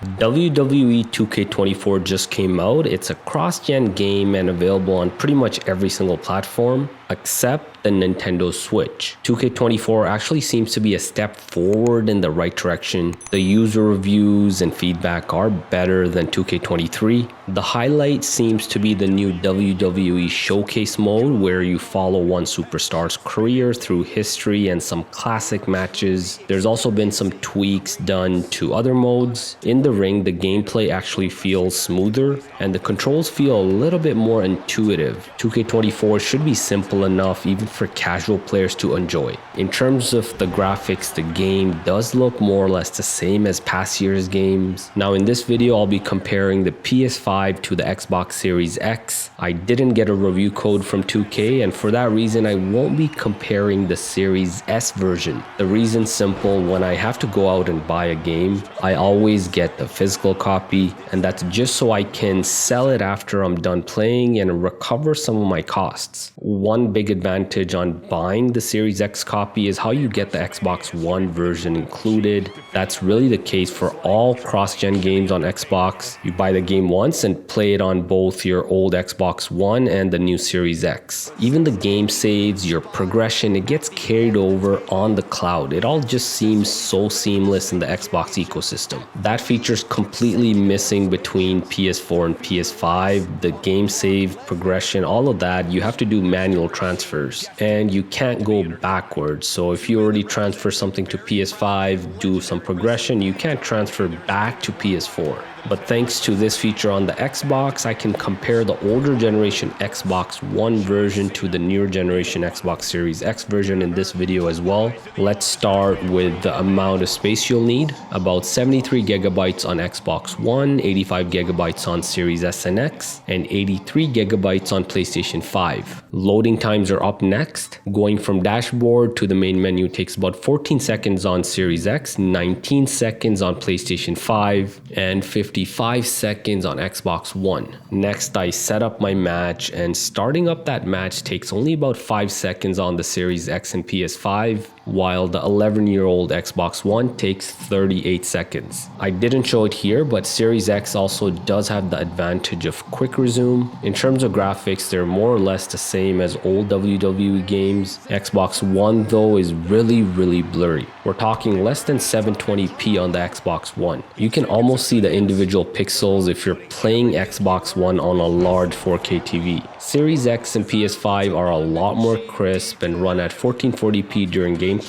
WWE 2K24 just came out. It's a cross-gen game and available on pretty much every single platform except the Nintendo Switch. 2K24 actually seems to be a step forward in the right direction. The user reviews and feedback are better than 2K23. The highlight seems to be the new WWE Showcase mode, where you follow one superstar's career through history and some classic matches. There's also been some tweaks done to other modes. In the ring, the gameplay actually feels smoother and the controls feel a little bit more intuitive. 2K24 should be simple enough even for casual players to enjoy. In terms of the graphics, the game does look more or less the same as past year's games. Now in this video, I'll be comparing the PS5 to the Xbox Series X. I didn't get a review code from 2K, and for that reason I won't be comparing the Series S version. The reason's simple: when I have to go out and buy a game, I always get the physical copy, and that's just so I can sell it after I'm done playing and recover some of my costs. One big advantage on buying the Series X copy is how you get the Xbox One version included. That's really the case for all cross-gen games on Xbox. You buy the game once and play it on both your old Xbox One and the new Series X. Even the game saves, your progression, it gets carried over on the cloud. It all just seems so seamless in the Xbox ecosystem. That feature's completely missing between PS4 and PS5. The game save, progression, all of that, you have to do manual transfers and you can't go backwards. So if you already transfer something to PS5, do some progression, you can't transfer back to PS4. But thanks to this feature on the Xbox, I can compare the older generation Xbox One version to the newer generation Xbox Series X version in this video as well. Let's start with the amount of space you'll need. About 73 gigabytes on Xbox One, 85 gigabytes on Series S and X, and 83 gigabytes on PlayStation 5. Loading times are up next. Going from dashboard to the main menu takes about 14 seconds on Series X, 19 seconds on PlayStation 5, and 55 seconds on Xbox One. Next, I set up my match, and starting up that match takes only about 5 seconds on the Series X and PS5, while the 11-year-old Xbox One takes 38 seconds. I didn't show it here, but Series X also does have the advantage of quick resume. In terms of graphics, they're more or less the same as old WWE games. Xbox One though is really blurry. We're talking less than 720p on the Xbox One. You can almost see the individual pixels if you're playing Xbox One on a large 4K TV. Series X and PS5 are a lot more crisp and run at 1440p during gameplay.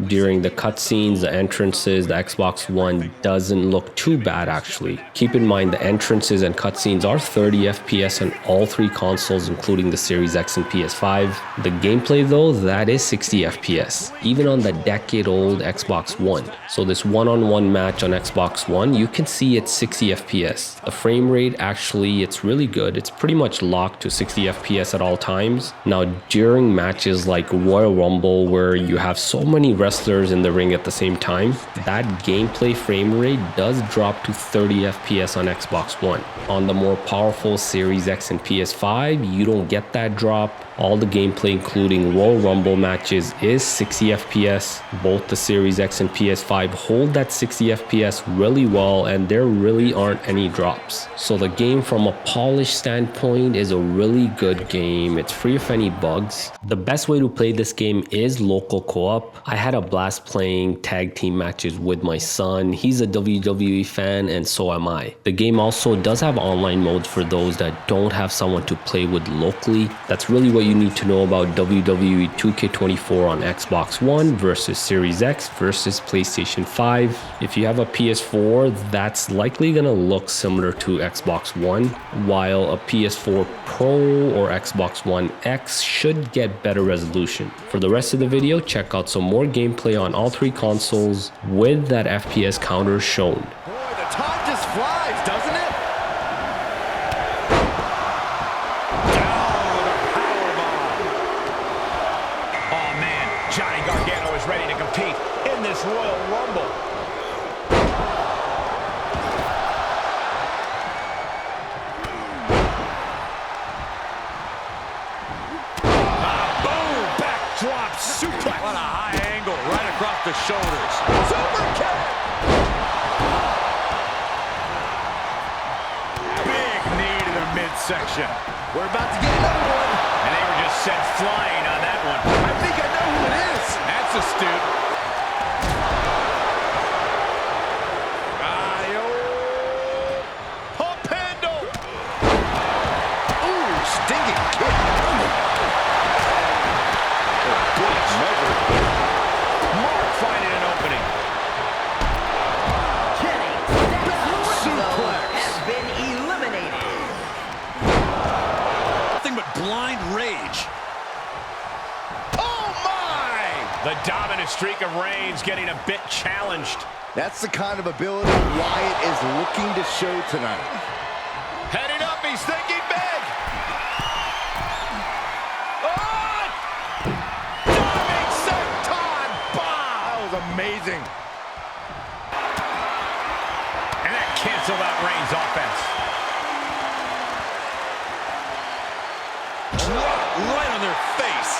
During the cutscenes, the entrances, the Xbox One doesn't look too bad actually. Keep in mind the entrances and cutscenes are 30 FPS on all three consoles including the Series X and PS5. The gameplay though, that is 60 FPS, even on the decade-old Xbox One. So this one-on-one match on Xbox One, you can see it's 60 FPS. The frame rate actually, it's really good. It's pretty much locked to 60 FPS at all times. Now during matches like Royal Rumble where you have so many wrestlers in the ring at the same time, that gameplay frame rate does drop to 30 FPS on Xbox One. On the more powerful Series X and PS5, you don't get that drop. All the gameplay including Royal Rumble matches is 60 FPS. Both the Series X and PS5 hold that 60 FPS really well, and there really aren't any drops. So the game from a polished standpoint is a really good game. It's free of any bugs. The best way to play this game is local co-op. I had a blast playing tag team matches with my son. He's a WWE fan and so am I. The game also does have online modes for those that don't have someone to play with locally. That's really what you need to know about WWE 2K24 on Xbox One versus Series X versus PlayStation 5. If you have a PS4, that's likely gonna look similar to Xbox One, while a PS4 Pro or Xbox One X should get better resolution. For the rest of the video, check out some more gameplay on all three consoles with that FPS counter shown. Boy, the time just flies, doesn't it? Johnny Gargano is ready to compete in this Royal Rumble. Boom! Backdrop suplex. What a high angle right across the shoulders. Super kick! midsection. We're about to get another one. And they were just sent flying on that one. I think I know who it is. That's astute. Pump handle. Ooh, stinging kick. Good measure. Mark finding an opening. Has been eliminated. Nothing but blind rage. Oh, my! The dominant streak of Reigns getting a bit challenged. That's the kind of ability Wyatt is looking to show tonight. Heading up, he's thinking big. Oh! Diving senton bomb! That was amazing. And that canceled out Reigns' offense. Drop right on their face.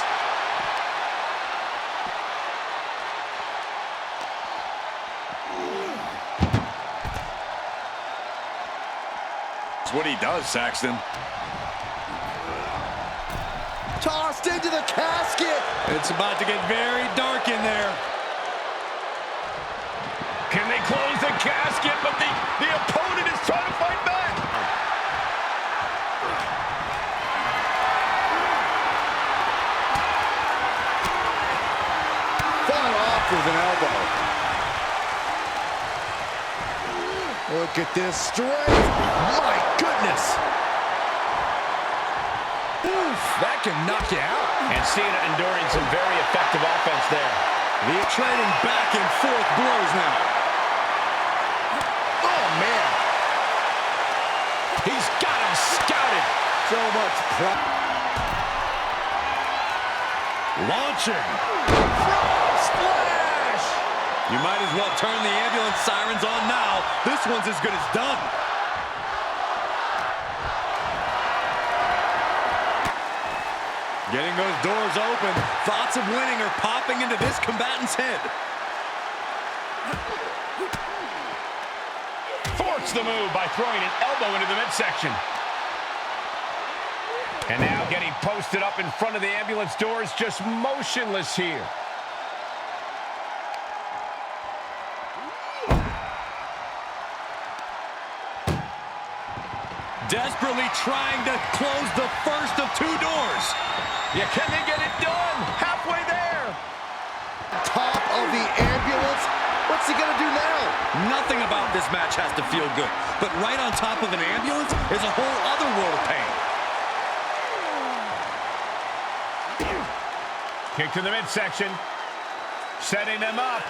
That's what he does, Saxton. Tossed into the casket. It's about to get very dark in there. Can they close the casket? But the opponent is trying to fight back. Fought off with an elbow. Look at this strength. My goodness. Oof, that can knock you out. And Cena enduring some very effective offense there. They're trading back and forth blows now. Oh, man. He's got him scouted. So much pride. Launching. Frog splash. You might as well turn the ambulance sirens on now. This one's as good as done. Getting those doors open. Thoughts of winning are popping into this combatant's head. Force the move by throwing an elbow into the midsection. And now getting posted up in front of the ambulance doors, just motionless here. Desperately trying to close the first of two doors. Yeah, can they get it done? Halfway there. Top of the ambulance. What's he gonna do now? Nothing about this match has to feel good. But right on top of an ambulance is a whole other world of pain. Kick to the midsection. Setting them up.